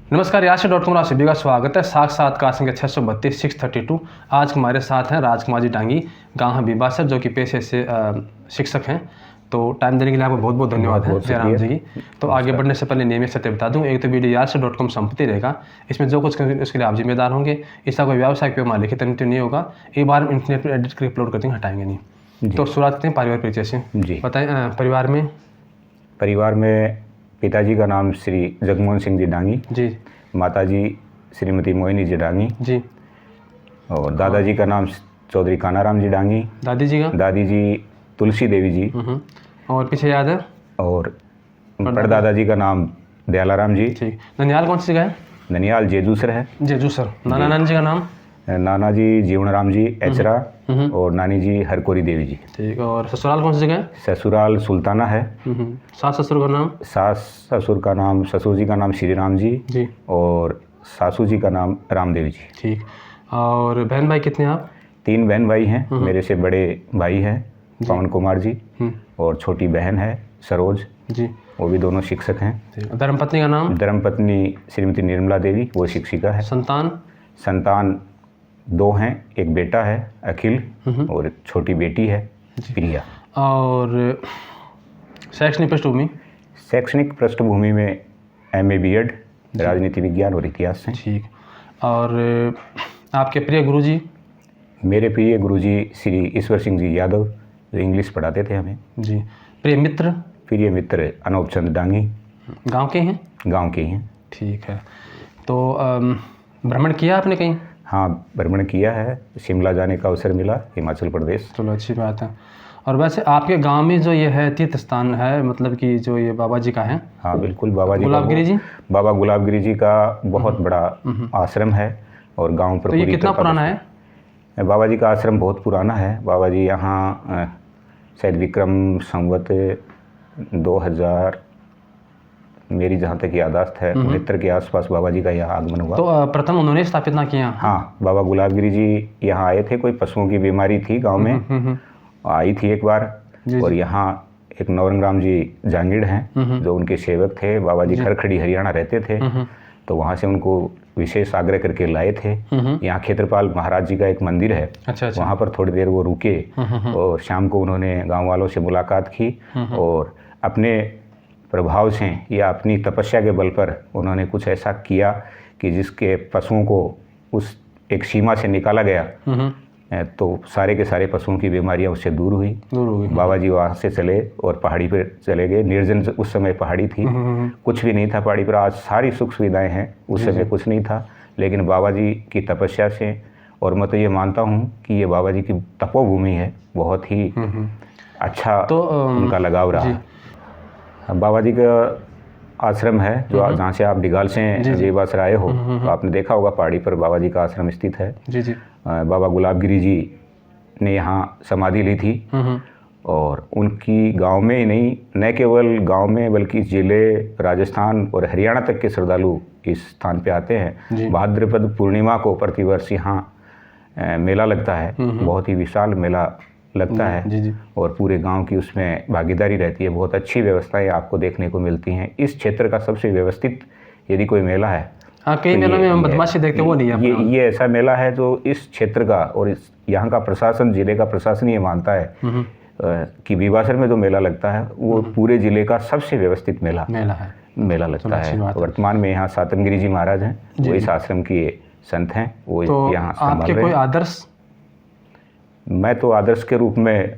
नमस्कार, याशी.com सभी का स्वागत है। साक्षात्कार संख्या 632 632। आज हमारे साथ हैं राजकुमार जी डांगी, गाँव है बीबासर, जो कि पेशे से शिक्षक हैं। तो टाइम देने के लिए आपको बहुत बहुत धन्यवाद है जयराम जी की। तो आगे बढ़ने से पहले नियमित सत्य बता दूं, एक तो वीडियो याशी.com संपत्ति रहेगा, इसमें जो कुछ करेंगे उसके लिए आप जिम्मेदार होंगे। इसका कोई व्यवसाय पे हमारे लिखित अनुमति नहीं होगा। एक बार इंटरनेट पर एडिट करके अपलोड करते हैं, हटाएंगे नहीं। तो शुरुआत करते हैं पारिवारिक परिचय से। जी बताएं, परिवार में पिताजी का नाम श्री जगमोहन सिंह जी डांगी जी, माताजी श्रीमती मोहिनी जी डांगी जी, और दादाजी का नाम चौधरी कानाराम जी डांगी, दादी जी तुलसी देवी जी, और पीछे याद है, और परदादाजी का नाम दयालाराम जी। ठीक। ननियाल कौन सी जगह है? ननियाल जेजूसर है। जेजूसर। नाना नानी जी का नाम? नाना जी जीवनराम जी एचरा और नानी जी हरकोरी देवी जी। ठीक। और ससुराल कौन सी जगह है? ससुराल सुल्ताना है। सास ससुर का नाम? सास ससुर का नाम, ससुर जी का नाम श्री राम जी और सासू जी का नाम रामदेवी जी। ठीक। और बहन भाई कितने आप? 3 बहन भाई हैं। मेरे से बड़े भाई हैं पवन कुमार जी और छोटी बहन है सरोज जी, वो भी दोनों शिक्षक हैं। धर्मपत्नी का नाम? धर्मपत्नी श्रीमती निर्मला देवी, वो शिक्षिका है। संतान 2 हैं, एक बेटा है अखिल और एक छोटी बेटी है प्रिया। और शैक्षणिक पृष्ठभूमि में MA BEd राजनीति विज्ञान और इतिहास से। ठीक। और आपके प्रिय गुरुजी? मेरे प्रिय गुरुजी श्री ईश्वर सिंह जी यादव, जो इंग्लिश पढ़ाते थे हमें जी। प्रिय मित्र अनूप चंद डांगी, गांव के हैं? गांव के हैं। ठीक है। तो भ्रमण किया आपने कहीं? हाँ, भ्रमण किया है, शिमला जाने का अवसर मिला, हिमाचल प्रदेश। चलो अच्छी बात है। और वैसे आपके गांव में जो ये है तीर्थ स्थान है, मतलब कि जो ये बाबा जी का है? हाँ बिल्कुल, बाबा गुलाबगिरी जी का बहुत बड़ा आश्रम है और गांव पर। तो ये कितना पुराना है? बाबा जी का आश्रम बहुत पुराना है। बाबा जी यहाँ शायद विक्रम संवत 2000, मेरी जहाँ तक यादाश्त है 69 के आसपास बाबा जी का यहाँ आगमन हुआ। तो प्रथम उन्होंने स्थापित ना किया? हाँ, बाबा गुलाबगिरी जी यहाँ आए थे, कोई पशुओं की बीमारी थी गांव में, आई थी एक बार। और यहाँ एक नवरंग जी जांगिड़ हैं जो उनके सेवक थे। बाबा जी खरखड़ी हरियाणा रहते थे, तो वहाँ से उनको विशेष आग्रह करके लाए थे। यहाँ क्षेत्रपाल महाराज जी का एक मंदिर है। अच्छा। वहाँ पर थोड़ी देर वो रुके और शाम को उन्होंने गाँव वालों से मुलाकात की और अपने प्रभाव से या अपनी तपस्या के बल पर उन्होंने कुछ ऐसा किया कि जिसके पशुओं को उस एक सीमा से निकाला गया, तो सारे के सारे पशुओं की बीमारियां उससे दूर हुई। बाबा जी वहाँ से चले और पहाड़ी पर चले गए। निर्जन उस समय पहाड़ी थी, कुछ भी नहीं था पहाड़ी पर। आज सारी सुख सुविधाएं हैं, उस समय कुछ नहीं था। लेकिन बाबा जी की तपस्या से, और मैं तो ये मानता हूँ कि ये बाबा जी की तपोभूमि है, बहुत ही अच्छा तो उनका लगाव रहा। बाबा जी का आश्रम है जो जहाँ से आप डिगाल से बेबासर आए हो, तो आपने देखा होगा पहाड़ी पर बाबा जी का आश्रम स्थित है। जी। बाबा गुलाबगिरी जी ने यहाँ समाधि ली थी और उनकी गांव में ही नहीं, न केवल गांव में बल्कि जिले राजस्थान और हरियाणा तक के श्रद्धालु इस स्थान पे आते हैं। भाद्रपद पूर्णिमा को प्रतिवर्ष यहाँ मेला लगता है, बहुत ही विशाल मेला लगता है और पूरे गांव की उसमें भागीदारी रहती है। बहुत अच्छी व्यवस्थाएं आपको देखने को मिलती हैं। इस क्षेत्र का सबसे व्यवस्थित यदि कोई मेला है, हाँ, कई मेलों में हम बदमाशी देखते हैं, वो नहीं है। ये ऐसा मेला है जो इस क्षेत्र का और इस यहाँ का प्रशासन, जिले का प्रशासन ये मानता है कि बीबासर में जो मेला लगता है वो पूरे जिले का सबसे व्यवस्थित मेला लगता है। वर्तमान में यहाँ सातमगिरी जी महाराज हैं, वो इस आश्रम के संत हैं, वो यहाँ संभाल रहे हैं। कोई आदर्श? मैं तो आदर्श के रूप में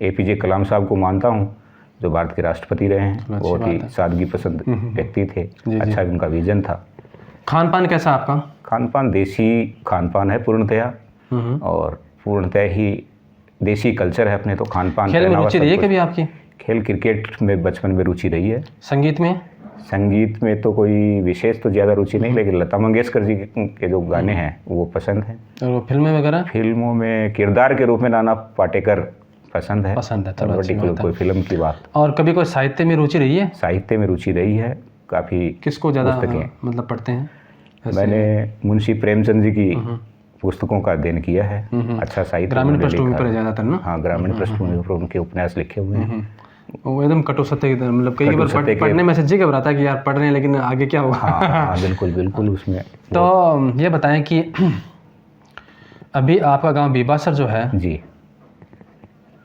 APJ कलाम साहब को मानता हूँ, जो भारत के राष्ट्रपति रहे हैं। बहुत ही सादगी पसंद व्यक्ति थे। अच्छा उनका विजन था। खान पान कैसा आपका? खान पान देसी खान पान है पूर्णतया, और पूर्णतः ही देसी कल्चर है अपने। तो खान पान। खेल में रुचि रही है कभी आपकी? खेल, क्रिकेट में बचपन में रुचि रही है। संगीत में तो कोई विशेष तो ज़्यादा रुचि नहीं, लेकिन लता मंगेशकर जी के जो गाने हैं वो पसंद हैं। और फिल्में वगैरह? फिल्मों में किरदार के रूप में नाना पाटेकर पसंद है। पर्टिकुलर कोई फिल्म की बात। और कभी कोई साहित्य में रुचि रही है? साहित्य में रुचि रही है काफ़ी। किसको ज़्यादा मतलब पढ़ते हैं? मैंने मुंशी प्रेमचंद जी की पुस्तकों का अध्ययन किया है। अच्छा साहित्य ग्रामीण पृष्ठभूमि पर ज़्यादातर ना? हाँ, ग्रामीण पृष्ठभूमि पर उनके उपन्यास लिखे हुए हैं। वो एकदम कटु सत्य की तरह, मतलब कई कटु बार सत्य के- पढ़ने में से जी घबराता है कि यार पढ़ रहे हैं लेकिन आगे क्या होगा। हाँ बिल्कुल बिल्कुल उसमें। तो ये बताएं कि अभी आपका गांव बीबासर जो है जी,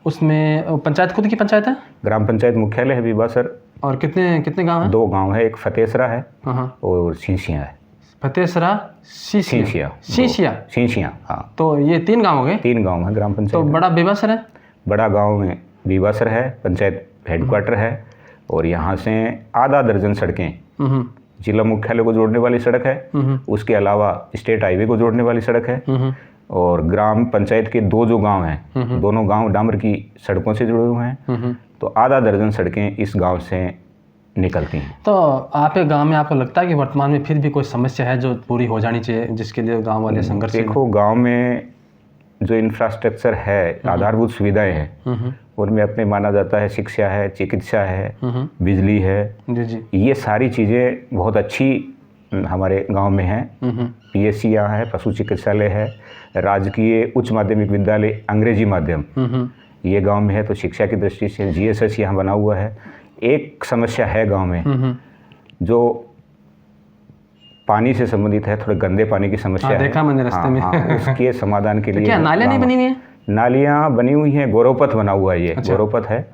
उसमें पंचायत खुद की पंचायत है ग्राम पंचायत मुख्यालय है बीबासर। और कितने कितने गांव हैं? 2 गांव है, एक फतेसरा है हाँ, और सींसिया है। फतेसरा, सींसिया सीसिया, सींसिया, हाँ। तो ये 3 गांव हो गए। 3 गांव है ग्राम तो पंचायत। बड़ा बीबासर है। बड़ा गांव में बीबासर है, पंचायत हेडक्वार्टर है, और यहाँ से आधा दर्जन सड़कें, हम्म, जिला मुख्यालय को जोड़ने वाली सड़क है, उसके अलावा स्टेट हाईवे को जोड़ने वाली सड़क है, और ग्राम पंचायत के 2 जो गांव हैं, दोनों गांव डामर की सड़कों से जुड़े हुए हैं। तो आधा दर्जन सड़कें इस गांव से निकलती हैं। तो आपके गांव में आपको लगता है कि वर्तमान में फिर भी कोई समस्या है जो पूरी हो जानी चाहिए, जिसके लिए गांव वाले संघर्ष? देखो, गांव में जो इंफ्रास्ट्रक्चर है, आधारभूत सुविधाएं हैं, उनमें अपने माना जाता है शिक्षा है, चिकित्सा है, बिजली है। जी जी। ये सारी चीज़ें बहुत अच्छी हमारे गांव में हैं। PSC यहाँ है, पशु चिकित्सालय है, राजकीय उच्च माध्यमिक विद्यालय अंग्रेजी माध्यम ये गांव में है। तो शिक्षा की दृष्टि से GSS यहाँ बना हुआ है। एक समस्या है गांव में जो पानी से संबंधित है, थोड़े गंदे पानी की समस्या है। देखा मैंने रास्ते में। उसके समाधान के लिए क्या नालियाँ नहीं बनी हुई हैं? नालियाँ बनी हुई हैं, गौरवपथ बना हुआ है, ये गौरवपथ है,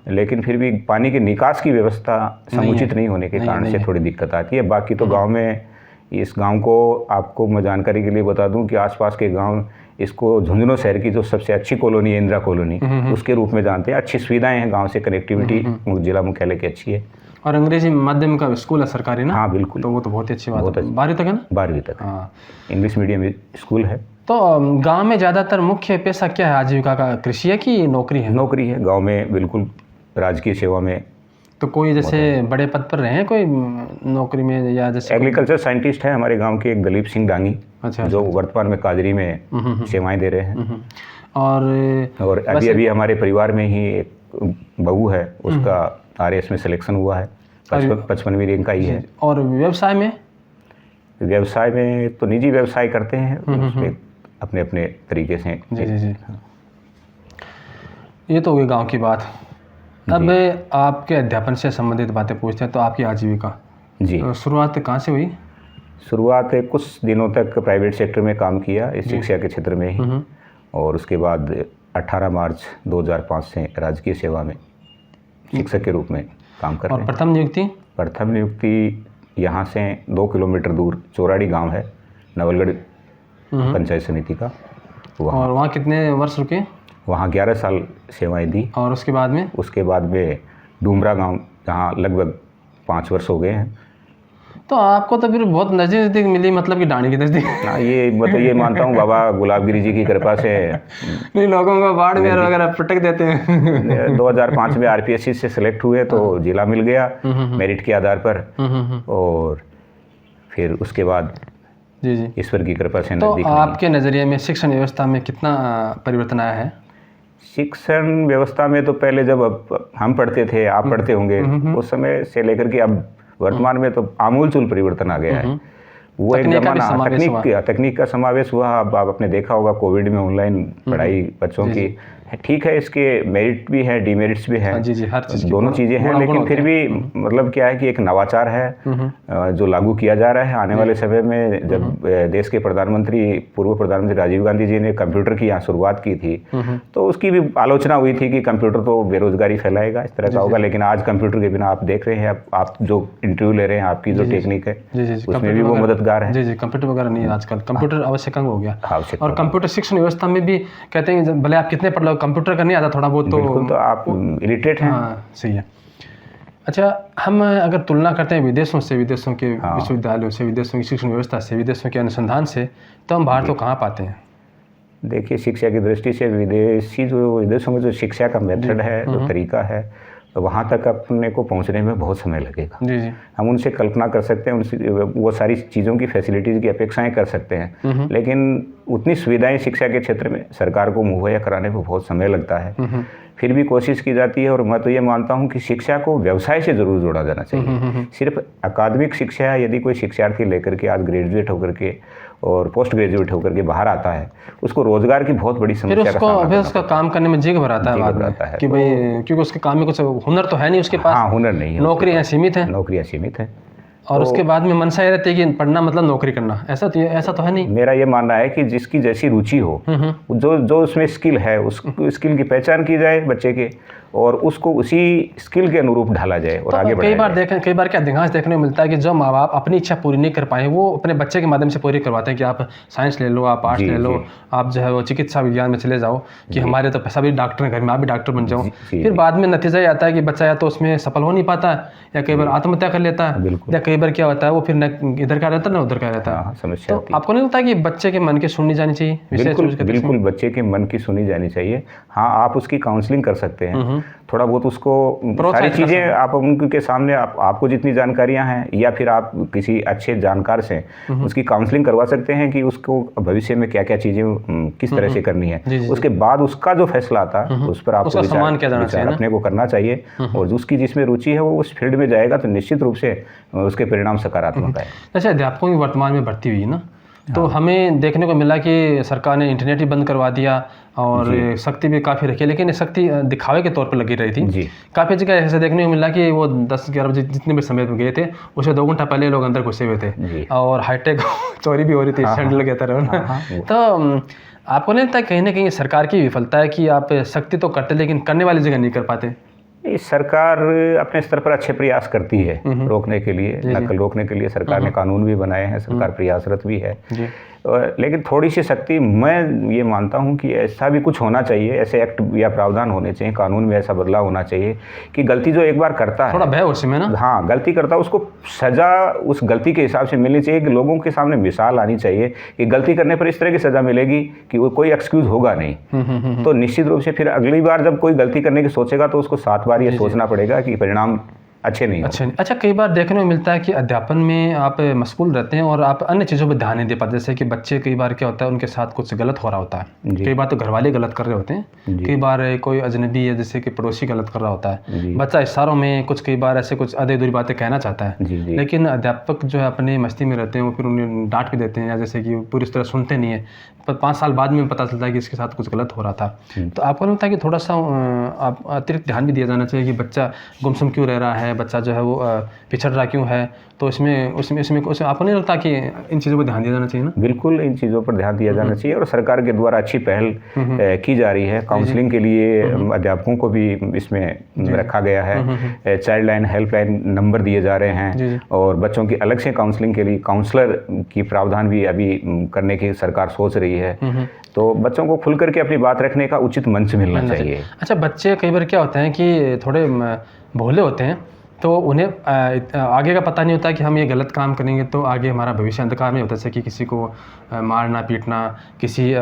लेकिन फिर भी पानी के निकास की व्यवस्था समुचित नहीं होने के कारण से थोड़ी दिक्कत आती है। बाकी तो गांव में, इस गांव को आपको मैं जानकारी के लिए बता दूं कि आसपास के गांव इसको झुंझुनू शहर की जो सबसे अच्छी कॉलोनी है, इंदिरा कॉलोनी, उसके रूप में जानते हैं। अच्छी सुविधाएं हैं गाँव से, कनेक्टिविटी जिला मुख्यालय की अच्छी है। और अंग्रेजी माध्यम का स्कूल है सरकारी ना? हाँ बिल्कुल। तो वो तो बहुत ही अच्छी बात है। 12वीं तक है ना? 12वीं तक हाँ। इंग्लिश मीडियम स्कूल है। तो गांव में ज़्यादातर मुख्य पेशा क्या है आजीविका का? कृषि है कि नौकरी है? नौकरी है गांव में, बिल्कुल राजकीय सेवा में। तो कोई जैसे बड़े पद पर रहे हैं कोई नौकरी में, या जैसे एग्रीकल्चर साइंटिस्ट है हमारे गांव के, दलीप सिंह डांगी, अच्छा, जो वर्तमान में काजरी में सेवाएं दे रहे हैं। और अभी हमारे परिवार में ही एक बहू है, उसका RS में सिलेक्शन हुआ है, 55वीं रैंक का ही है। और व्यवसाय में? व्यवसाय में तो निजी व्यवसाय करते हैं, उसमें अपने अपने तरीके से। जी जी जी। ये तो हो गई गांव की बात। अब आपके अध्यापन से संबंधित बातें पूछते हैं। तो आपकी आजीविका जी शुरुआत कहाँ से हुई? शुरुआत कुछ दिनों तक प्राइवेट सेक्टर में काम किया, इस शिक्षा के क्षेत्र में ही, और उसके बाद 18 मार्च 2005 से राजकीय सेवा में शिक्षक के रूप में काम कर रहे हैं। और प्रथम नियुक्ति? प्रथम नियुक्ति यहाँ से 2 किलोमीटर दूर चौराड़ी गांव है, नवलगढ़ पंचायत समिति का, और वहाँ कितने वर्ष रुके? वहाँ 11 साल सेवाएं दी। और उसके बाद में? उसके बाद में डूमरा गांव, जहाँ लगभग 5 वर्ष हो गए हैं। तो आपको तो फिर बहुत नज़दीक मिली, मतलब कि डाणी की नज़दीक। हाँ, ये मानता हूँ बाबा गुलाबगिरी जी की कृपा से। नहीं, लोगों को बाढ़ में वगैरह पटक देते हैं। 2005 में RPSC से सिलेक्ट हुए तो जिला मिल गया मेरिट के आधार पर, और फिर उसके बाद जी जी ईश्वर की कृपा से तो नजदीक। आपके नज़रिए में शिक्षण व्यवस्था में कितना परिवर्तन आया है? शिक्षण व्यवस्था में तो पहले जब हम पढ़ते थे, आप पढ़ते होंगे, उस समय से लेकर के अब वर्तमान में तो आमूलचूल परिवर्तन आ गया है। वो एक जमाना तकनीक का समावेश हुआ। अब आप आपने देखा होगा कोविड में ऑनलाइन पढ़ाई बच्चों की, ठीक है, इसके मेरिट भी है, डिमेरिट्स भी है। जी जी, हर चीज़ दोनों चीज़ें हैं, लेकिन फिर भी मतलब क्या है कि एक नवाचार है जो लागू किया जा रहा है। आने वाले समय में जब देश के प्रधानमंत्री, पूर्व प्रधानमंत्री राजीव गांधी जी ने कंप्यूटर की यहाँ शुरुआत की थी, तो उसकी भी आलोचना हुई थी कि कंप्यूटर तो बेरोजगारी फैलाएगा, इस तरह का होगा। लेकिन आज कंप्यूटर के बिना आप देख रहे हैं, आप जो इंटरव्यू ले रहे हैं, आपकी जो टेक्निक है उसमें भी वो मददगार है। जी जी, कंप्यूटर वगैरह नहीं है आजकल, कंप्यूटर आवश्यक हो गया। आवश्यक। और कंप्यूटर शिक्षण व्यवस्था में भी कहते हैं भले आप कितने पढ़ लो, कंप्यूटर का नहीं आता थोड़ा बहुत तो आप इलिटरेट हैं। हाँ, सही है। अच्छा, हम अगर तुलना करते हैं विदेशों से, विदेशों के विश्वविद्यालयों से, विदेशों की शिक्षण व्यवस्था से, विदेशों के अनुसंधान से, तो हम भारत को कहाँ पाते हैं? देखिए, शिक्षा की दृष्टि से विदेशों में जो शिक्षा का मेथड है, जो तरीका है, तो वहाँ तक अपने को पहुँचने में बहुत समय लगेगा। जी जी। हम उनसे कल्पना कर सकते हैं, उनसे वो सारी चीज़ों की फैसिलिटीज़ की अपेक्षाएं कर सकते हैं, लेकिन उतनी सुविधाएं शिक्षा के क्षेत्र में सरकार को मुहैया कराने में बहुत समय लगता है। फिर भी कोशिश की जाती है, और मैं तो ये मानता हूँ कि शिक्षा को व्यवसाय से ज़रूर जोड़ा जाना चाहिए। सिर्फ अकादमिक शिक्षा यदि कोई शिक्षार्थी लेकर के आज ग्रेजुएट होकर के और पोस्ट ग्रेजुएट होकर के बाहर आता है, उसको रोजगार की बहुत बड़ी समस्या का सामना फिर उसका काम करने में जी घबराता है बाद में कि भाई, क्योंकि उसके काम में कुछ हुनर तो है नहीं उसके पास। हाँ, हुनर नहीं है, नौकरियाँ सीमित हैं। नौकरियाँ सीमित हैं और उसके बाद में मनसा ये रहती है कि पढ़ना मतलब नौकरी करना, ऐसा तो है नहीं। मेरा ये मानना है कि जिसकी जैसी रुचि हो, जो उसमें स्किल है, उस स्किल की पहचान की जाए बच्चे के, और उसको उसी स्किल के अनुरूप ढाला जाए और आगे बढ़ाया जाए। कई बार क्या अधिकांश देखने को मिलता है कि जो माँ बाप अपनी इच्छा पूरी नहीं कर पाए, वो अपने बच्चे के माध्यम से पूरी करवाते हैं कि आप साइंस ले लो, आप आर्ट्स ले लो, आप जो है वो चिकित्सा विज्ञान में चले जाओ, कि हमारे तो सभी डॉक्टर हैं घर में, आप भी डॉक्टर बन जाओ। फिर बाद में नतीजा ये आता है कि बच्चा या तो उसमें सफल हो नहीं पाता है, या कई बार आत्महत्या कर लेता है, या कई बार क्या होता है वो फिर न इधर का रहता है ना उधर का रहता है। समस्या तो आपको नहीं लगता कि बच्चे के मन की सुननी जानी चाहिए? बिल्कुल बच्चे के मन की सुनी जानी चाहिए। हाँ, आप उसकी काउंसलिंग कर सकते हैं, थोड़ा बहुत उसको सारी चीज़ें आप उनके सामने, आपको जितनी जानकारियां हैं, या फिर आप किसी अच्छे जानकार से उसकी काउंसलिंग करवा सकते हैं कि उसको भविष्य में क्या क्या चीज़ें किस तरह से करनी है। उसके बाद उसका जो फैसला आता है उस पर आपको विचार अपने को करना चाहिए, और उसकी जिसमें रुचि है वो उस फील्ड में जाएगा तो निश्चित रूप से उसके परिणाम सकारात्मक है। जैसे अध्यापकों की वर्तमान में भर्ती हुई ना, तो हमें देखने को मिला कि सरकार ने इंटरनेट ही बंद करवा दिया और सख्ती भी काफ़ी रखी, लेकिन सख्ती दिखावे के तौर पर लगी रही थी। काफ़ी जगह ऐसे देखने को मिला कि वो 10-11 बजे जितने भी समय में गए थे, उससे 2 घंटा पहले लोग अंदर घुसे हुए थे और हाईटेक चोरी भी हो रही थी, सैंडल के तरह। तो आपको नहीं लगता कहीं ना कहीं सरकार की विफलता है कि आप सख्ती तो करते लेकिन करने वाली जगह नहीं कर पाते? सरकार अपने स्तर पर अच्छे प्रयास करती है रोकने के लिए, नकल रोकने के लिए सरकार ने कानून भी बनाए हैं, सरकार प्रयासरत भी है, लेकिन थोड़ी सी सख्ती, मैं ये मानता हूँ कि ऐसा भी कुछ होना चाहिए, ऐसे एक्ट या प्रावधान होने चाहिए, कानून में ऐसा बदलाव होना चाहिए कि गलती जो एक बार करता है, थोड़ा भय उसमें ना, हाँ, गलती करता है उसको सज़ा उस गलती के हिसाब से मिलनी चाहिए, कि लोगों के सामने मिसाल आनी चाहिए कि गलती करने पर इस तरह की सज़ा मिलेगी कि वो कोई एक्सक्यूज़ होगा नहीं। तो निश्चित रूप से फिर अगली बार जब कोई गलती करने की सोचेगा तो उसको 7 बार ये सोचना पड़ेगा कि परिणाम अच्छे नहीं। अच्छा, कई बार देखने को मिलता है कि अध्यापन में आप मशगूल रहते हैं और आप अन्य चीज़ों पर ध्यान नहीं दे पाते, जैसे कि बच्चे कई बार क्या होता है उनके साथ कुछ गलत हो रहा होता है, कई बार तो घर वाले गलत कर रहे होते हैं, कई बार कोई अजनबी है जैसे कि पड़ोसी गलत कर रहा होता है, बच्चा इशारों में कुछ कई बार ऐसे कुछ अधूरी अधूरी बातें कहना चाहता है, लेकिन अध्यापक जो है अपने मस्ती में रहते हैं, वो फिर उन्हें डांट भी देते हैं, या जैसे कि पूरी तरह सुनते नहीं है, पर 5 साल बाद में पता चलता है कि इसके साथ कुछ गलत हो रहा था। तो आपको नहीं लगता है कि थोड़ा सा आप अतिरिक्त ध्यान भी दिया जाना चाहिए कि बच्चा गुमसुम क्यों रह रहा है, बच्चा जो है वो पिछड़ रहा क्यों है? तो इसमें आपको नहीं लगता कि इन चीज़ों पर ध्यान दिया जाना चाहिए ना? बिल्कुल, इन चीज़ों पर ध्यान दिया जाना चाहिए, और सरकार के द्वारा अच्छी पहल की जा रही है। काउंसलिंग के लिए अध्यापकों को भी इसमें रखा गया है, चाइल्ड लाइन, हेल्पलाइन नंबर दिए जा रहे हैं, और बच्चों की अलग से काउंसलिंग के लिए काउंसलर की प्रावधान भी अभी करने की सरकार सोच रही है। तो बच्चों को खुल करके अपनी बात रखने का उचित मंच मिलना चाहिए। अच्छा, बच्चे कई बार क्या होते हैं कि थोड़े भोले होते हैं, तो उन्हें आगे का पता नहीं होता कि हम ये गलत काम करेंगे तो आगे हमारा भविष्य अंधकार में होता है, जैसे कि किसी को मारना पीटना, किसी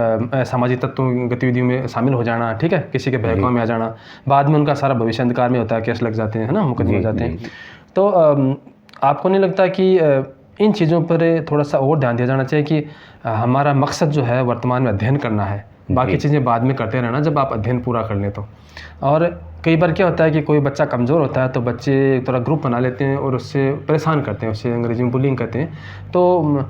सामाजिक तत्वों गतिविधियों में शामिल हो जाना, ठीक है, किसी के बहकावे में आ जाना, बाद में उनका सारा भविष्य अंधकार में होता है, केस लग जाते हैं, है ना, मुकदमे हो जाते हैं। तो आपको नहीं लगता कि इन चीज़ों पर थोड़ा सा और ध्यान दिया जाना चाहिए कि हमारा मकसद जो है वर्तमान में अध्ययन करना है, बाकी चीज़ें बाद में करते रहना जब आप अध्ययन पूरा कर लें तो। और कई बार क्या होता है कि कोई बच्चा कमज़ोर होता है तो बच्चे थोड़ा ग्रुप बना लेते हैं और उससे परेशान करते हैं, उससे अंग्रेजी में बुलिंग करते हैं। तो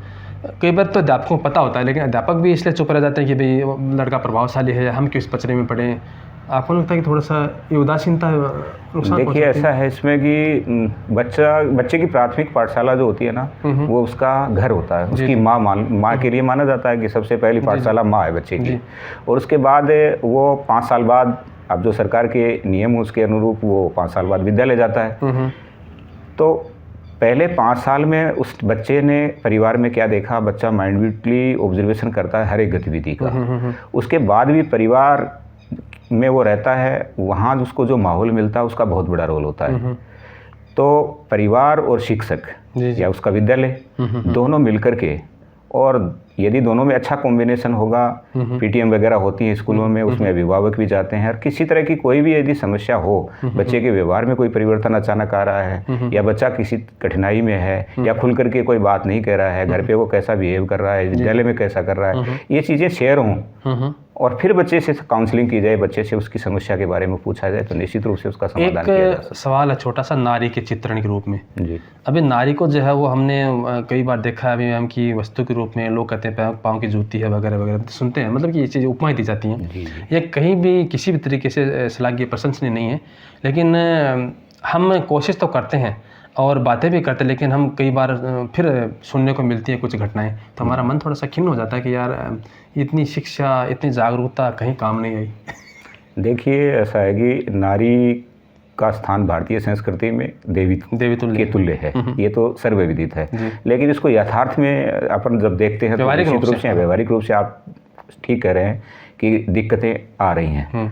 कई बार तो अध्यापकों को पता होता है, लेकिन अध्यापक भी इसलिए चुप रह जाते हैं कि भाई लड़का प्रभावशाली है, हम क्यों इस पचड़े में पड़े। आपको लगता है कि थोड़ा सा ये उदासीनता नुकसान? देखिए, ऐसा है इसमें कि बच्चे की प्राथमिक पाठशाला जो होती है ना, वो उसका घर होता है, उसकी माँ के लिए माना जाता है कि सबसे पहली पाठशाला माँ है बच्चे की, और उसके बाद वो 5 साल बाद, अब जो सरकार के नियम है उसके अनुरूप वो 5 साल बाद विद्यालय जाता है। तो पहले 5 साल में उस बच्चे ने परिवार में क्या देखा, बच्चा माइंडली ऑब्जर्वेशन करता है हर एक गतिविधि का। उसके बाद भी परिवार में वो रहता है, वहाँ उसको जो माहौल मिलता है उसका बहुत बड़ा रोल होता है। तो परिवार और शिक्षक या उसका विद्यालय दोनों मिलकर के, और यदि दोनों में अच्छा कॉम्बिनेशन होगा, पीटीएम वगैरह होती है स्कूलों में, उसमें अभिभावक भी जाते हैं, और किसी तरह की कोई भी यदि समस्या हो, बच्चे के व्यवहार में कोई परिवर्तन अचानक आ रहा है, या बच्चा किसी कठिनाई में है, या खुल करके कोई बात नहीं कह रहा है, घर पे वो कैसा बिहेव कर रहा है, विद्यालय में कैसा कर रहा है, ये चीज़ें शेयर हों, और फिर बच्चे से काउंसलिंग की जाए, बच्चे से उसकी समस्या के बारे में पूछा जाए तो निश्चित रूप से उसका समाधान किया जा सकता एक सवाल है छोटा सा नारी के चित्रण के रूप में। है। जी अभी नारी को जो है वो हमने कई बार देखा है अभी हम की वस्तु के रूप में, लोग कहते हैं पाँव की जूती है वगैरह वगैरह, तो सुनते हैं, मतलब कि ये चीज़ें उपमाएं दी जाती हैं। जी जी ये कहीं भी किसी भी तरीके से श्लाघनीय प्रशंसनीय नहीं है, लेकिन हम कोशिश तो करते हैं और बातें भी करते हैं, लेकिन हम कई बार फिर सुनने को मिलती है कुछ घटनाएं, तो हमारा मन थोड़ा सा खिन्न हो जाता है कि यार इतनी शिक्षा, इतनी जागरूकता कहीं काम नहीं आई। देखिए, ऐसा है कि नारी का स्थान भारतीय संस्कृति में देवी तुल्य के तुल्य है, ये तो सर्वविदित है। लेकिन इसको यथार्थ में अपन जब देखते हैं तो निश्चित रूप से व्यवहारिक रूप से आप ठीक कह रहे हैं कि दिक्कतें आ रही हैं।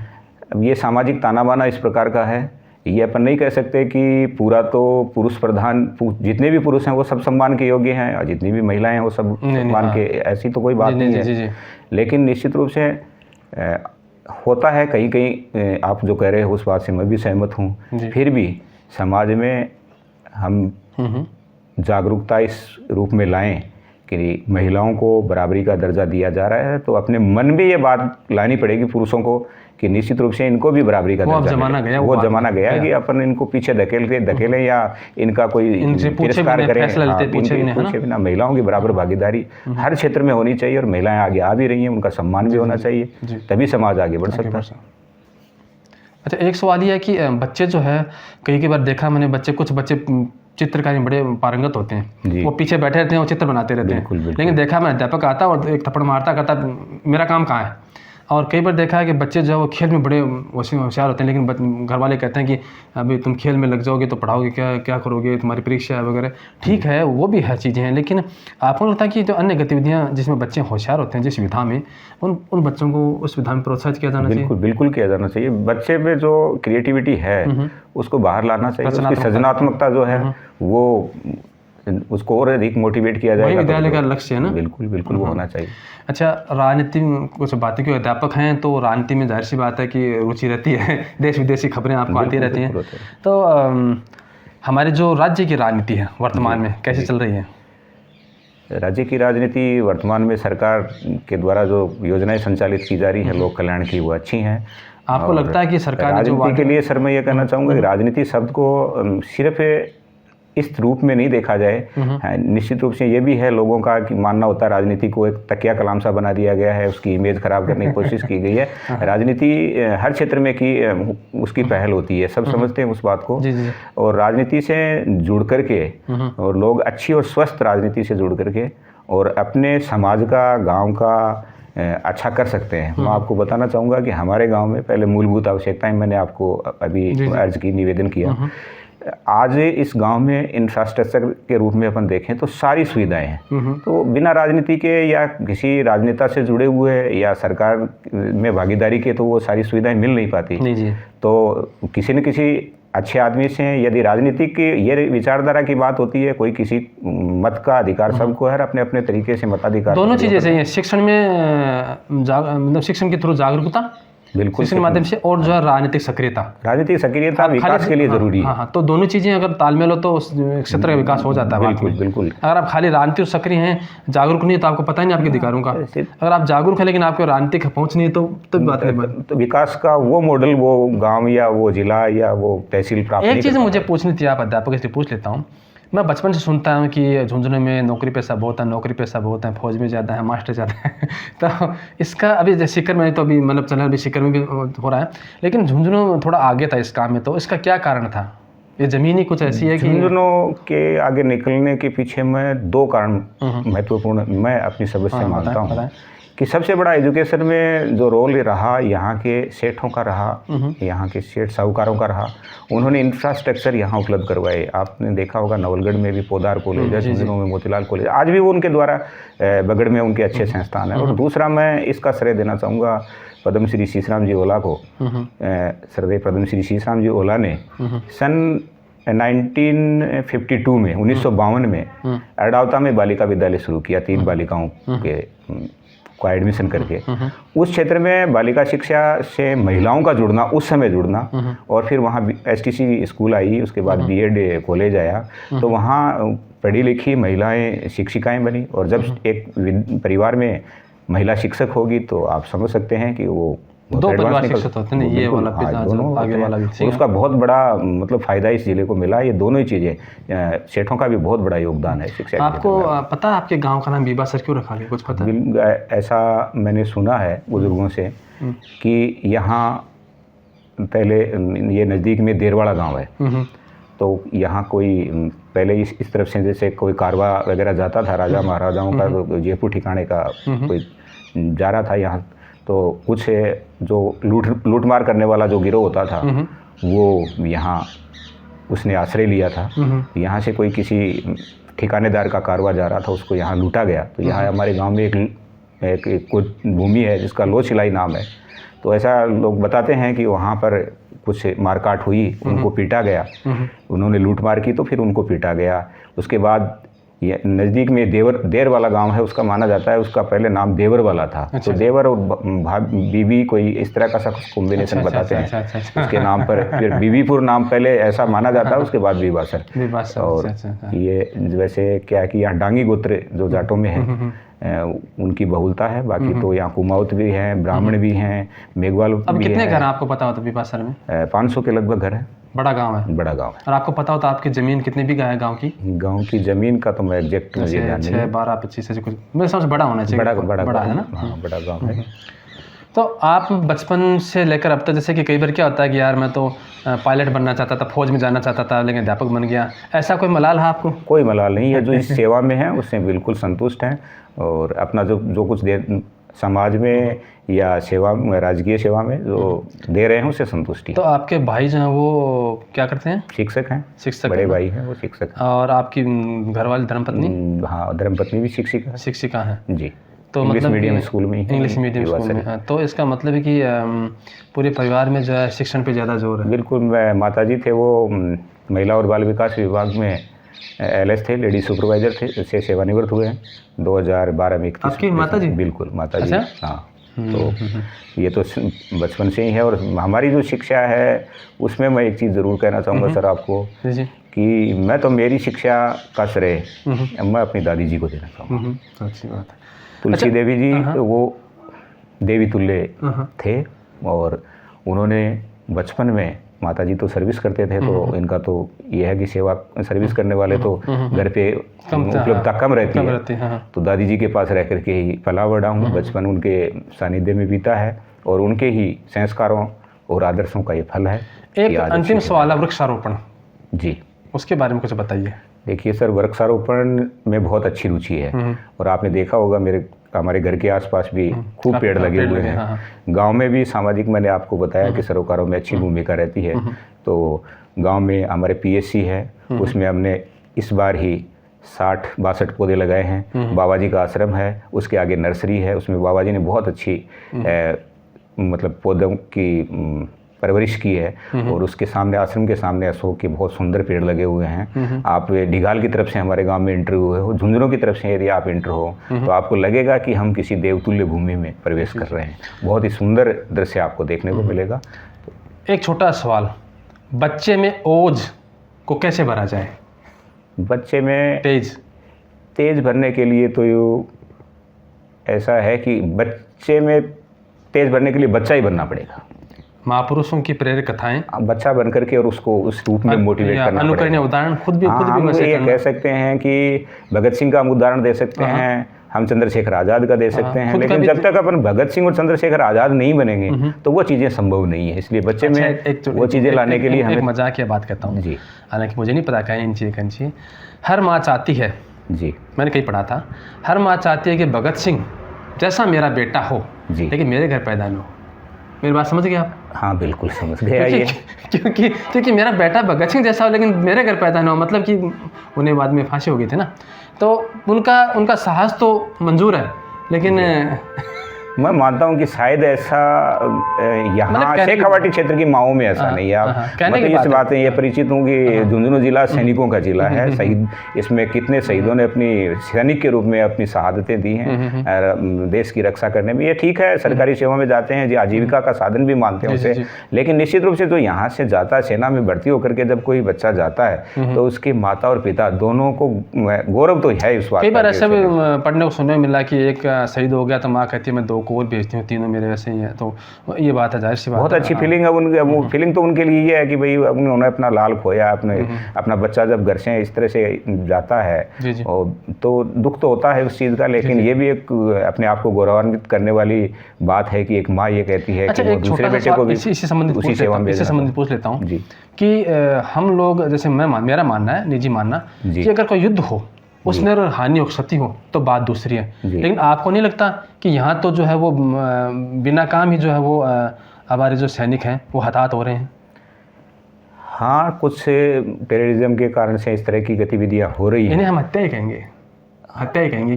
अब ये सामाजिक ताना बाना इस प्रकार का है, ये अपन नहीं कह सकते कि पूरा तो पुरुष प्रधान, जितने भी पुरुष हैं वो सब सम्मान के योग्य हैं और जितनी भी महिलाएं हैं वो सब सम्मान के, ऐसी तो कोई बात नहीं है। लेकिन निश्चित रूप से होता है कहीं कहीं, आप जो कह रहे हो उस बात से मैं भी सहमत हूँ। फिर भी समाज में हम जागरूकता इस रूप में लाएं कि महिलाओं को बराबरी का दर्जा दिया जा रहा है, तो अपने मन में ये बात लानी पड़ेगी पुरुषों को कि निश्चित रूप से इनको भी बराबरी का दर्जा मिले। वो जमाना गया कि अपन इनको पीछे धकेलें या इनका कोई तिरस्कार करें, पूछे बिना। महिलाओं की बराबर भागीदारी हर क्षेत्र में होनी चाहिए और महिलाएं आगे आ भी रही हैं, उनका सम्मान भी होना चाहिए, तभी समाज आगे बढ़ सकता है। अच्छा, एक सवाल ये है कि बच्चे जो है, कई बार देखा मैंने, कुछ बच्चे चित्रकारी में बड़े पारंगत होते हैं, वो पीछे बैठे रहते हैं और चित्र बनाते रहते हैं। लेकिन देखा मैं अध्यापक आता और एक थप्पड़ मारता, कहता मेरा काम कहाँ है। और कई बार देखा है कि बच्चे जो है वो खेल में बड़े होशियार होते हैं, लेकिन घर वाले कहते हैं कि अभी तुम खेल में लग जाओगे तो पढ़ाओगे क्या करोगे, तुम्हारी परीक्षा है वगैरह। ठीक है, वो भी है चीज़ें हैं, लेकिन आपको लगता है कि जो अन्य गतिविधियाँ जिसमें बच्चे होशियार होते हैं जिस विधा में, उन बच्चों को उस विधा में प्रोत्साहित किया जाना चाहिए। बिल्कुल किया जाना चाहिए। बच्चे में जो क्रिएटिविटी है उसको बाहर लाना चाहिए, उसकी सृजनात्मकता जो है वो उसको और अधिक मोटिवेट किया जाएगा। विद्यालय का लक्ष्य है ना। बिल्कुल वो होना चाहिए। अच्छा, राजनीति में कुछ बातें, क्यों अध्यापक हैं तो राजनीति में जाहिर सी बात है कि रुचि रहती है, देश विदेशी खबरें आपको आती रहती हैं। तो हमारे जो राज्य की राजनीति है वर्तमान में कैसे चल रही है? राज्य की राजनीति वर्तमान में सरकार के द्वारा जो योजनाएं संचालित की जा रही है लोक कल्याण की, वो अच्छी हैं। आपको लगता है कि सरकार राजनीति के लिए सर मैं ये कहना चाहूँगा कि राजनीति शब्द को सिर्फ इस रूप में नहीं देखा जाए। निश्चित रूप से ये भी है, लोगों का कि मानना होता है राजनीति को एक तकिया कलाम सा बना दिया गया है, उसकी इमेज खराब करने की कोशिश की गई है। राजनीति हर क्षेत्र में की उसकी पहल होती है, सब समझते हैं उस बात को। और राजनीति से जुड़ करके और लोग अच्छी और स्वस्थ राजनीति से जुड़ करके और अपने समाज का, गाँव का अच्छा कर सकते हैं। मैं आपको बताना चाहूँगा कि हमारे गाँव में पहले मूलभूत आवश्यकताएं मैंने आपको अभी अर्ज की, निवेदन किया। आज इस गांव में इंफ्रास्ट्रक्चर के रूप में अपन देखें तो सारी सुविधाएं हैं। तो बिना राजनीति के या किसी राजनेता से जुड़े हुए या सरकार में भागीदारी के तो वो सारी सुविधाएं मिल नहीं पाती। तो किसी न किसी अच्छे आदमी से, यदि राजनीति की ये विचारधारा की बात होती है, कोई किसी मत का अधिकार सबको है, अपने अपने तरीके से मताधिकार, दोनों चीज़ें सही है। शिक्षण में मतलब शिक्षण के थ्रू जागरूकता, बिल्कुल इसके माध्यम से, और जो है राजनीतिक सक्रियता विकास के लिए जरूरी है। हाँ, तो दोनों चीज़ें अगर तालमेल हो तो उस क्षेत्र का विकास हो जाता है। बिल्कुल। अगर आप खाली राजनीतिक सक्रिय हैं, जागरूक नहीं, तो आपको पता ही नहीं आपके अधिकारों का। अगर आप जागरूक हैं लेकिन आपको राजनीतिक पहुँच नहीं है तो बात नहीं। तो विकास का वो मॉडल वो गाँव या वो जिला या वो तहसील प्राप्त। एक चीज़ मुझे पूछनी थी, आप अध्यापक इसलिए पूछ लेता हूँ। मैं बचपन से सुनता हूँ कि झुंझुनू में नौकरी पेशा बहुत है, फौज में ज़्यादा है, मास्टर ज़्यादा है। तो इसका अभी सीकर में तो अभी मतलब चला, अभी सीकर में भी हो रहा है, लेकिन झुंझुनू थोड़ा आगे था इस काम में, तो इसका क्या कारण था? ये ज़मीनी कुछ ऐसी है कि झुंझुनू के आगे निकलने के पीछे मैं दो कारण महत्वपूर्ण मैं अपनी समझ से मानता हूँ कि सबसे बड़ा एजुकेशन में जो रोल रहा यहाँ के सेठों का रहा, यहाँ के सेठ साहूकारों का रहा। उन्होंने इंफ्रास्ट्रक्चर यहाँ उपलब्ध करवाए। आपने देखा होगा नवलगढ़ में भी पोदार कॉलेज है, झुंझुनू में मोतीलाल कॉलेज, आज भी वो उनके द्वारा, बगड़ में उनके अच्छे संस्थान है। और दूसरा मैं इसका श्रेय देना चाहूँगा पद्मश्री शीशराम जी ओला को। श्रद्धेय पद्मश्री शीशराम जी ओला ने सन 1952 में 1952 में अडावता में बालिका विद्यालय शुरू किया, 3 बालिकाओं के को एडमिशन करके। उस क्षेत्र में बालिका शिक्षा से महिलाओं का जुड़ना, उस समय जुड़ना, और फिर वहाँ STC स्कूल आई, उसके बाद BEd कॉलेज आया, तो वहाँ पढ़ी लिखी महिलाएं शिक्षिकाएं बनी। और जब एक परिवार में महिला शिक्षक होगी तो आप समझ सकते हैं कि वो दो परिवार शिक्षित होते हैं, ये वाला भी दोनों आगे वाला भी। और उसका बहुत बड़ा मतलब फ़ायदा इस जिले को मिला। ये दोनों ही चीज़ें, सेठों का भी बहुत बड़ा योगदान है शिक्षा के आपको पता है आपके गांव का नाम बीबासर क्यों रखा गया, कुछ पता है? ऐसा मैंने सुना है बुजुर्गों से कि यहाँ पहले ये नज़दीक में देरवाड़ा गांव है, तो यहाँ कोई पहले इस तरफ से जैसे कोई कारवा वगैरह जाता था राजा महाराजाओं का, तो जयपुर ठिकाने का कोई जा रहा था यहाँ, तो कुछ जो लूटमार करने वाला जो गिरोह होता था वो यहाँ उसने आश्रय लिया था। यहाँ से कोई किसी ठिकानेदार का कारवा जा रहा था, उसको यहाँ लूटा गया। तो यहाँ हमारे गांव में एक कुछ भूमि है जिसका लोचिलाई नाम है। तो ऐसा लोग बताते हैं कि वहाँ पर कुछ मारकाट हुई, उनको पीटा गया, उन्होंने लूटमार की तो फिर उनको पीटा गया। उसके बाद ये नज़दीक में देर वाला गांव है, उसका माना जाता है उसका पहले नाम देवर वाला था। तो देवर और बीबी कोई इस तरह का सा कॉम्बिनेशन बताते हैं उसके नाम पर। फिर बीबीपुर नाम पहले ऐसा माना जाता है, उसके बाद बीबासर। और ये वैसे क्या है कि यहाँ डांगी गोत्र जो जाटों में है उनकी बहुलता है। बाकी तो यहाँ कुमाऊत भी हैं, ब्राह्मण भी हैं, मेघवाल अब भी कितने हैं। घर आपको पता होता बीबासर में? 500 के लगभग घर है। बड़ा गांव है? बड़ा गांव है। और आपको पता होता आपकी ज़मीन कितनी बीघा है गांव की? गांव की ज़मीन का तो मैं एग्जैक्ट मुझे ध्यान नहीं है। 12 25 ऐसे कुछ, मेरे हिसाब से बड़ा होना चाहिए। बड़ा है ना? हाँ, बड़ा गांव है। तो आप बचपन से लेकर अब तक, जैसे कि कई बार क्या होता है कि यार मैं तो पायलट बनना चाहता था, फौज में जाना चाहता था, लेकिन अध्यापक बन गया, ऐसा कोई मलाल है आपको? कोई मलाल नहीं है। जो इस सेवा में है उससे बिल्कुल संतुष्ट हैं और अपना जो कुछ दे समाज में या सेवा राजकीय सेवा में जो दे रहे हैं उससे संतुष्टि। तो आपके भाई जो हैं वो क्या करते हैं? शिक्षक हैं। शिक्षक बड़े भाई हैं वो शिक्षक हैं। और आपकी घरवाली धर्मपत्नी? हाँ, धर्मपत्नी भी शिक्षिका है। शिक्षिका है जी। तो इंग्लिश मीडियम स्कूल में ही। इंग्लिश मीडियम स्कूल में है। तो इसका मतलब है कि पूरे परिवार में जो है शिक्षण पे ज़्यादा जोर है? बिल्कुल। माताजी थे वो महिला और बाल विकास विभाग में LS थे, लेडी सुपरवाइजर थे, से सेवानिवृत्त हुए हैं 2012 में। आपकी माताजी? बिल्कुल माताजी। अच्छा? हाँ, तो ये तो बचपन से ही है। और हमारी जो शिक्षा है उसमें मैं एक चीज़ ज़रूर कहना चाहूँगा सर आपको कि मैं तो मेरी शिक्षा का श्रेय मैं अपनी दादी जी को देना चाहूँगा। अच्छी बात है। तुलसी देवी जी वो देवी तुल्य थे और उन्होंने बचपन में, माताजी तो सर्विस करते थे तो इनका तो यह है कि सेवा सर्विस करने वाले तो घर पे उपलब्धता कम रहती है। तो दादी जी के पास रह करके ही पला बढ़ा हूँ। बचपन उनके सानिध्य में बीता है और उनके ही संस्कारों और आदर्शों का ये फल है। एक अंतिम सवाल है, वृक्षारोपण जी, उसके बारे में कुछ बताइए। देखिए सर, वृक्षारोपण में बहुत अच्छी रुचि है और आपने देखा होगा हमारे घर के आसपास भी खूब पेड़ लगे हुए हैं। गांव में भी सामाजिक, मैंने आपको बताया कि सरोकारों में अच्छी भूमिका रहती है। तो गांव में हमारे PSC है, उसमें हमने इस बार ही 60-62 पौधे लगाए हैं। बाबा जी का आश्रम है, उसके आगे नर्सरी है, उसमें बाबा जी ने बहुत अच्छी मतलब पौधों की परवरिश की है। और उसके सामने, आश्रम के सामने अशोक के बहुत सुंदर पेड़ लगे हुए हैं। आप ढिगाल की तरफ से हमारे गांव में एंटर हुए हो, झुंझुनों की तरफ से यदि आप एंटर हो तो आपको लगेगा कि हम किसी देवतुल्य भूमि में प्रवेश कर रहे हैं। बहुत ही सुंदर दृश्य आपको देखने को मिलेगा। एक छोटा सवाल, बच्चे में ओज को कैसे भरा जाए? बच्चे में तेज भरने के लिए तो ऐसा है कि बच्चे में तेज भरने के लिए बच्चा ही बनना पड़ेगा। महापुरुषों की प्रेरक कथाएं, बच्चा बन करके और उसको उस रूप में मोटिवेट करना पड़ेगा। अनुकरणीय उदाहरण खुद भी हम ये कह सकते हैं कि भगत सिंह का हम उदाहरण दे सकते हैं, हम चंद्रशेखर आज़ाद का दे सकते हैं, लेकिन जब तक अपन भगत सिंह और चंद्रशेखर आज़ाद नहीं बनेंगे तो वो चीज़ें संभव नहीं है। इसलिए बच्चे में वो चीज़ें लाने के लिए हमें मजाकिया बात कहता हूँ जी, हालांकि मुझे नहीं पता क्या इन चीज़। हर माँ चाहती है जी, मैंने कहीं पढ़ा था, हर माँ चाहती है कि भगत सिंह जैसा मेरा बेटा हो जी, लेकिन मेरे घर पैदा न हो। मेरी बात समझ गए आप? हाँ बिल्कुल समझ गया ये। क्योंकि मेरा बेटा भगत सिंह जैसा हो लेकिन मेरे घर पैदा ना हो, मतलब कि उन्हें बाद में फांसी हो गई थी ना, तो उनका साहस तो मंजूर है, लेकिन मैं मानता हूँ कि शायद ऐसा यहाँ मतलब शेखावाटी क्षेत्र की माओं में ऐसा नहीं है। आप मतलब इस बात है, ये परिचित हूँ कि झुंझुनू जिला सैनिकों का जिला है। शहीद इसमें कितने शहीदों ने अपनी सैनिक के रूप में अपनी शहादतें दी हैं देश की रक्षा करने में। ये ठीक है, सरकारी सेवा में जाते हैं जी, आजीविका का साधन भी मानते हैं उसे, लेकिन निश्चित रूप से जो यहाँ से जाता है सेना में भर्ती होकर के जब कोई बच्चा जाता है तो उसकी माता और पिता दोनों को गौरव तो है इस बात। कई बार ऐसा भी पढ़ने को सुनने में मिला कि एक शहीद हो गया तो माँ कहती है मैं 2 को और भेजती हूँ, तीनों मेरे वैसे ही हैं। तो ये बात है, जाहिर सी बात बहुत अच्छी फीलिंग है उनके। वो फीलिंग तो उनके लिए ये है कि भाई उन्होंने अपना लाल खोया, अपना बच्चा जब घर से इस तरह से जाता है तो दुख तो होता है उस चीज़ का, लेकिन ये भी एक अपने आप को गौरवान्वित करने वाली बात है कि एक माँ ये कहती है कि वो दूसरे बेटे को भी इसी संबंधित पूछ लेता हूँ कि हम लोग जैसे मेरा मानना है, निजी मानना, कि अगर कोई युद्ध हो उसमें अगर हानि हो, क्षति हो तो बात दूसरी है, लेकिन आपको नहीं लगता कि यहाँ तो जो है वो बिना काम ही जो है वो हमारे जो सैनिक हैं वो हताहत हो रहे हैं? हाँ, कुछ टेररिज्म के कारण से इस तरह की गतिविधियाँ हो रही हैं। इन्हें हम हत्या ही कहेंगे,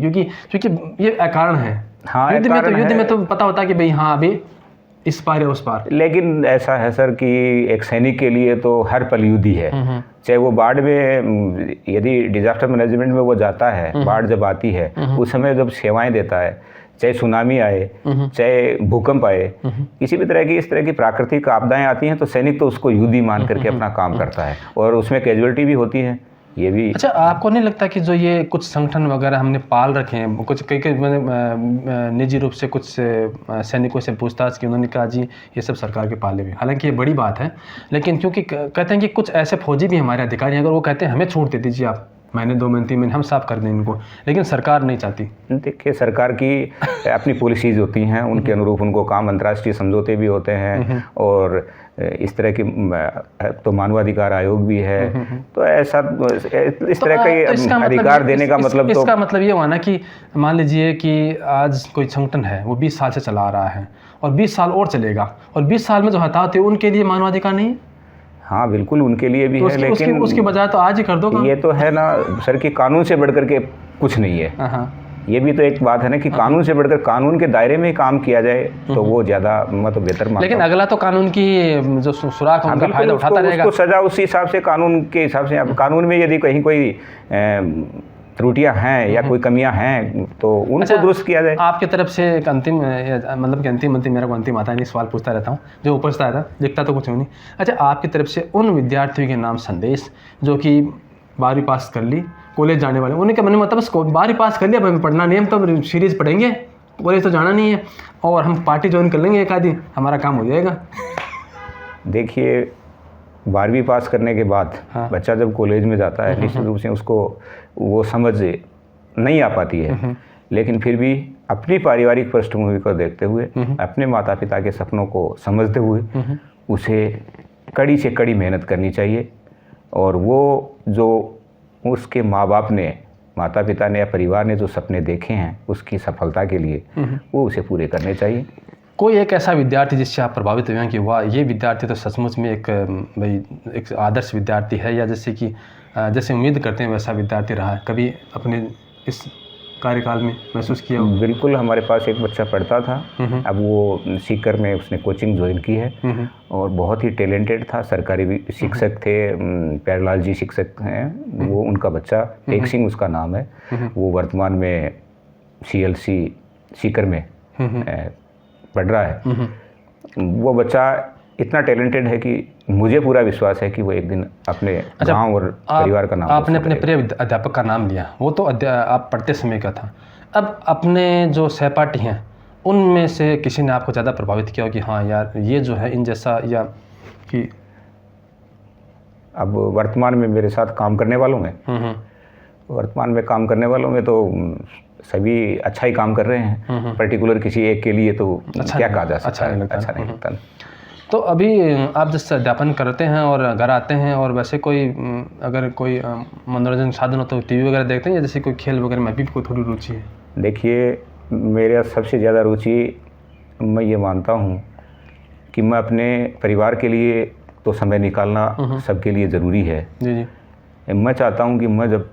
क्योंकि ये अकारण है। हाँ, युद्ध में तो पता होता है कि भाई हाँ अभी इस पार है उस पार, लेकिन ऐसा है सर कि एक सैनिक के लिए तो हर पल युद्ध ही है। चाहे वो बाढ़ में, यदि डिजास्टर मैनेजमेंट में वो जाता है, बाढ़ जब आती है उस समय जब सेवाएं देता है, चाहे सुनामी आए, चाहे भूकंप आए, किसी भी तरह की इस तरह की प्राकृतिक आपदाएं आती हैं तो सैनिक तो उसको युद्ध ही मान करके अपना काम करता है और उसमें कैजुअलिटी भी होती है। ये भी अच्छा, आपको नहीं लगता कि जो ये कुछ संगठन वगैरह हमने पाल रखे हैं, कुछ कई मैंने निजी रूप से कुछ सैनिकों से पूछताछ की, उन्होंने कहा जी ये सब सरकार के पाले हुए, हालांकि ये बड़ी बात है, लेकिन क्योंकि कहते हैं कि कुछ ऐसे फौजी भी हमारे अधिकारी हैं, अगर वो कहते हैं हमें छूट दे दीजिए आप, महीने 2 महीने 3 महीने हम साफ कर दें इनको, लेकिन सरकार नहीं चाहती। देखिए, सरकार की अपनी पॉलिसीज होती हैं, उनके अनुरूप उनको काम, अंतर्राष्ट्रीय समझौते भी होते हैं और इस तरह की तो मानवाधिकार आयोग भी है, तो ऐसा इस तरह का अधिकार देने का मतलब तो इसका मतलब ये हुआ ना कि मान लीजिए कि आज कोई संगठन है वो 20 साल से चला रहा है और 20 साल और चलेगा, और 20 साल में जो हताहत है उनके लिए मानवाधिकार नहीं? हाँ बिल्कुल, उनके लिए भी है, लेकिन उसकी बजाय तो आज ही कर दो। ये तो है ना सर कि कानून से बढ़कर के कुछ नहीं है। ये भी तो एक बात है ना कि कानून से बढ़कर कानून के दायरे में ही काम किया जाए तो वो ज़्यादा मतलब बेहतर मानता। लेकिन अगला तो कानून की जो सुराख है उनका फायदा उठाता रहेगा। उसको सजा उसी हिसाब से, कानून के हिसाब से। अब कानून में यदि कहीं कोई त्रुटियां हैं या कोई कमियां हैं तो उनको दुरुस्त किया जाए। आपकी तरफ से एक अंतिम, मतलब कि अंतिम मेरा को अंतिम आता है, नहीं सवाल पूछता रहता हूँ, जो ऊपर से आया था दिखता तो कुछ नहीं। अच्छा, आपकी तरफ से उन विद्यार्थियों के नाम संदेश जो कि 12वीं पास कर ली, कॉलेज जाने वाले, उन्हें क्या मैंने मतलब बस 12वीं पास कर लिया, हमें पढ़ना नहीं है, हम तो सीरीज पढ़ेंगे, कॉलेज तो जाना नहीं है और हम पार्टी ज्वाइन कर लेंगे एक आधी, हमारा काम हो जाएगा? देखिए, 12वीं पास करने के बाद बच्चा जब कॉलेज में जाता है निश्चित रूप से उसको वो समझ नहीं आ पाती है, लेकिन फिर भी अपनी पारिवारिक पृष्ठभूमि को देखते हुए, अपने माता पिता के सपनों को समझते हुए उसे कड़ी से कड़ी मेहनत करनी चाहिए और वो जो उसके माँ बाप ने, माता पिता ने या परिवार ने जो सपने देखे हैं उसकी सफलता के लिए वो उसे पूरे करने चाहिए। कोई एक ऐसा विद्यार्थी जिससे आप प्रभावित हुए हैं कि वाह ये विद्यार्थी तो सचमुच में एक आदर्श विद्यार्थी है, या जैसे उम्मीद करते हैं वैसा विद्यार्थी रहा है, कभी अपने इस कार्यकाल में महसूस किया? बिल्कुल, हमारे पास एक बच्चा पढ़ता था, अब वो सीकर में उसने कोचिंग ज्वाइन की है और बहुत ही टैलेंटेड था, सरकारी शिक्षक थे, प्यारेलाल जी शिक्षक हैं वो, उनका बच्चा टेक सिंह उसका नाम है, वो वर्तमान में CLC सीकर में पढ़ रहा है। वो बच्चा इतना टैलेंटेड है कि मुझे पूरा विश्वास है कि वो एक दिन अपने गांव और परिवार का नाम। आपने अपने प्रिय अध्यापक का नाम लिया, वो तो आप पढ़ते समय का था। अब अपने जो सहपाठी हैं उनमें से किसी ने आपको ज़्यादा प्रभावित किया हो कि हाँ यार ये जो है इन जैसा, या कि अब वर्तमान में मेरे साथ काम करने वालों में वर्तमान में काम करने वालों में तो सभी अच्छा ही काम कर रहे हैं, पर्टिकुलर किसी एक के लिए तो क्या कहा जा सकता है, अच्छा नहीं लगता। तो अभी आप जैसे अध्यापन करते हैं और घर आते हैं, और वैसे कोई अगर कोई मनोरंजन साधन हो तो टीवी वगैरह देखते हैं, या जैसे कोई खेल वगैरह में भी कोई थोड़ी रुचि है? देखिए, मेरा सबसे ज़्यादा रुचि, मैं ये मानता हूँ कि मैं अपने परिवार के लिए तो समय निकालना सबके लिए ज़रूरी है। जी। मैं चाहता हूँ कि मैं जब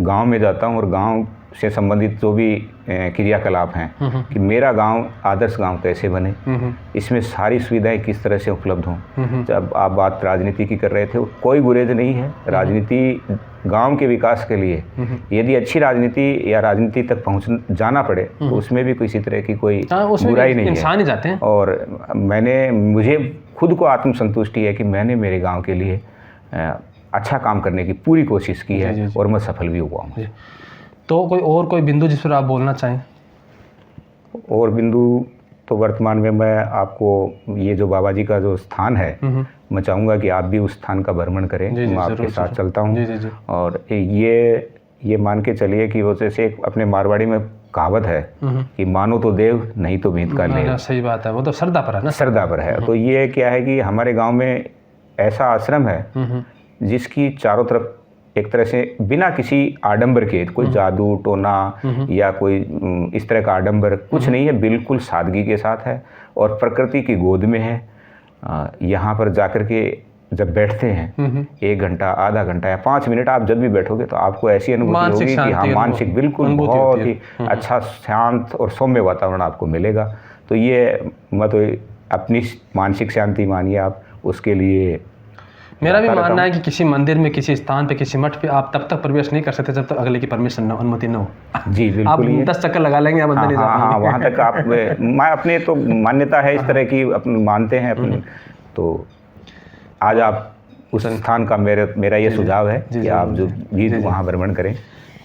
गांव में जाता हूँ और गांव से संबंधित जो भी क्रियाकलाप हैं कि मेरा गांव आदर्श गांव कैसे बने, इसमें सारी सुविधाएं किस तरह से उपलब्ध हों। जब आप बात राजनीति की कर रहे थे, कोई गुरेज नहीं है। राजनीति गांव के विकास के लिए यदि अच्छी राजनीति या राजनीति तक जाना पड़े तो उसमें भी किसी तरह की कोई बुराई नहीं है, इंसान ही जाते हैं। और मुझे खुद को आत्मसंतुष्टि है कि मैंने मेरे गाँव के लिए अच्छा काम करने की पूरी कोशिश की है और मैं सफल भी हुआ हूँ। तो कोई बिंदु जिस पर आप बोलना चाहें? और बिंदु तो वर्तमान में मैं आपको ये जो बाबा जी का जो स्थान है, मैं चाहूँगा कि आप भी उस स्थान का भ्रमण करें। मैं आपके साथ चलता हूँ। और ये मान के चलिए कि वो जैसे अपने मारवाड़ी में कहावत है कि मानो तो देव नहीं तो भीत का लेव। सही बात है, वो तो श्रद्धा पर है ना। श्रद्धा पर है। तो ये क्या है कि हमारे गाँव में ऐसा आश्रम है जिसकी चारों तरफ एक तरह से बिना किसी आडंबर के, कोई जादू टोना या कोई इस तरह का आडंबर कुछ नहीं है, बिल्कुल सादगी के साथ है और प्रकृति की गोद में है। यहाँ पर जाकर के जब बैठते हैं 1 घंटा, आधा घंटा या 5 मिनट आप जब भी बैठोगे तो आपको ऐसी अनुभूति होगी कि हाँ, मानसिक बिल्कुल बहुत ही अच्छा शांत और सौम्य वातावरण आपको मिलेगा। तो ये मैं तो अपनी मानसिक शांति मानिए आप, उसके लिए मेरा भी मानना है कि किसी मंदिर में, किसी स्थान पे, किसी मठ पे आप तब तक प्रवेश नहीं कर सकते जब तक अगले की परमिशन न, अनुमति न हो। जी बिल्कुल। आप 10 चक्कर लगा लेंगे, आप अंदर नहीं जा पाएंगे। हाँ, वहाँ तक आप मैं अपने तो मान्यता है इस तरह की, अपने मानते हैं अपने। तो आज आप उस स्थान का मेरा ये सुझाव है कि आप जो भी वहाँ भ्रमण करें।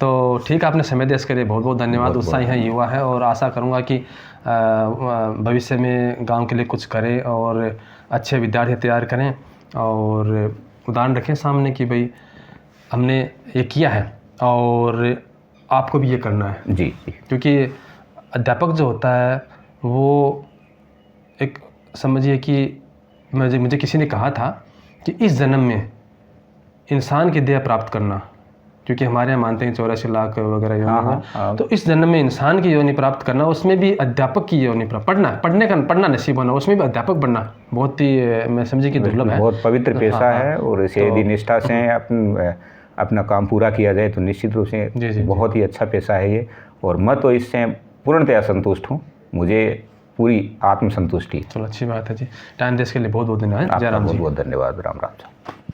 तो ठीक है, आपने समय दिया इसके लिए बहुत बहुत धन्यवाद। उत्साही है, युवा है और आशा करूँगा कि भविष्य में गाँव के लिए कुछ करें और अच्छे विद्यार्थी तैयार करें और उदाहरण रखें सामने कि भाई हमने ये किया है और आपको भी ये करना है। जी। क्योंकि अध्यापक जो होता है वो एक, समझिए कि मुझे किसी ने कहा था कि इस जन्म में इंसान की देह प्राप्त करना, क्योंकि हमारे यहाँ मानते हैं 84 लाख वगैरह योनि, तो इस जन्म में इंसान की योनि प्राप्त करना, उसमें भी अध्यापक की योनि प्राप्त पढ़ना नसीब होना, उसमें भी अध्यापक बनना बहुत ही, मैं समझी कि दुर्लभ है। बहुत पवित्र पेशा है और इसे यदि निष्ठा से अपना काम पूरा किया जाए तो निश्चित रूप से बहुत ही अच्छा पेशा है ये। और मैं तो इससे पूर्णतया संतुष्ट हूँ, मुझे पूरी आत्मसंतुष्टि। चलो अच्छी बात है जी। टाइम देने के लिए बहुत बहुत धन्यवाद। जय राम जी। बहुत धन्यवाद। राम राम।